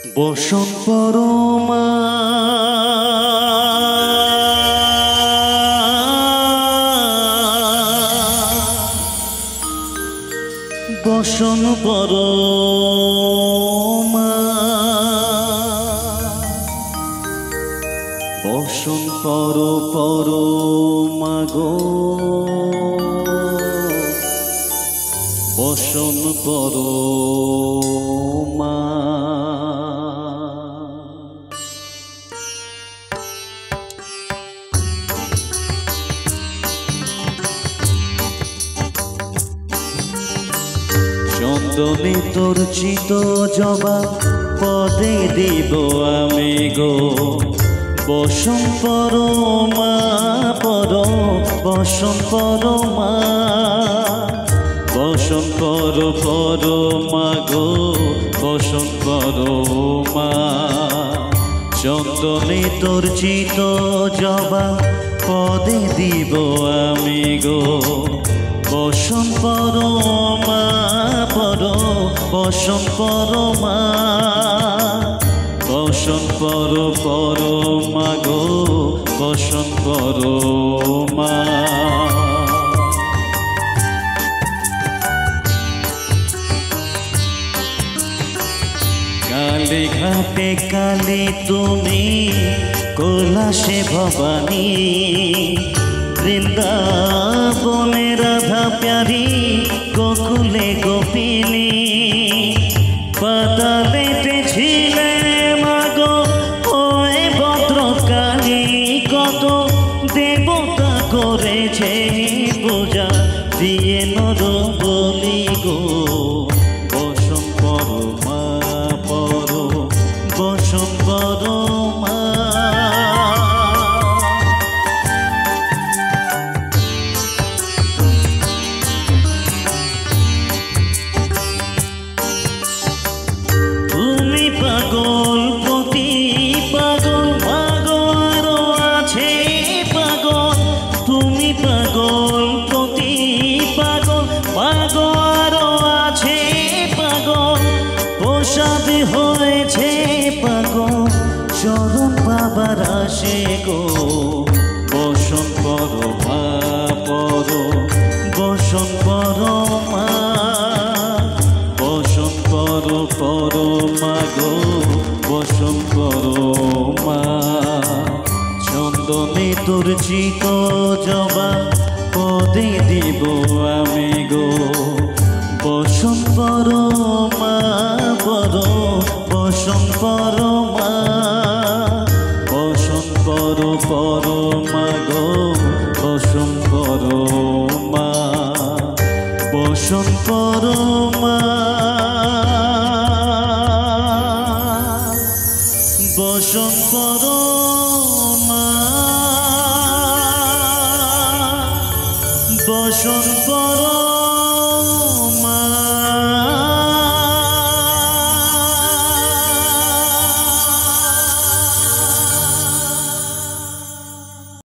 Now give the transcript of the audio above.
বসন পরমা বসন পরমা বসন পরমা গো বসন পরমা চন্দনে তোর চিত জবা পদে দিব আমি গো বসন পরমা বসন পরমা বসন পরমা গো বসন পরমা চন্দনে তোর চিত জবা পদে দিব আমি গো বসন পরমা বসন পরমা বসন পরমা গো বসন পরমা কালী ঘাটে কালী তুমি কৈলাসে ভবানী বৃন্দাবনে রাধা প্যারি গোকুলে গোপিনী পাতালেতে ছিলে মাগো ওই ভদ্রকালী কত দেবতা করেছে পূজা দিয়ে নর বলি গো বসন পরমা বসন পরমা পাগল পতি পাগল পাগল আছে পাগল তুমি পাগল পতি পাগল পাগল আছে পাগল প্রসাদ হয়েছে পাগল চরণ বাবার আসে গো বসন পরমা বসন পরমা বসন পরমা গো বসন পরমা চন্দনে তোর চিত জবা পদে দিব আমি গো বসন পরমা বসন পরমা বসন পরমা গো বসন পরমা বসন পরমা বসন পরমা।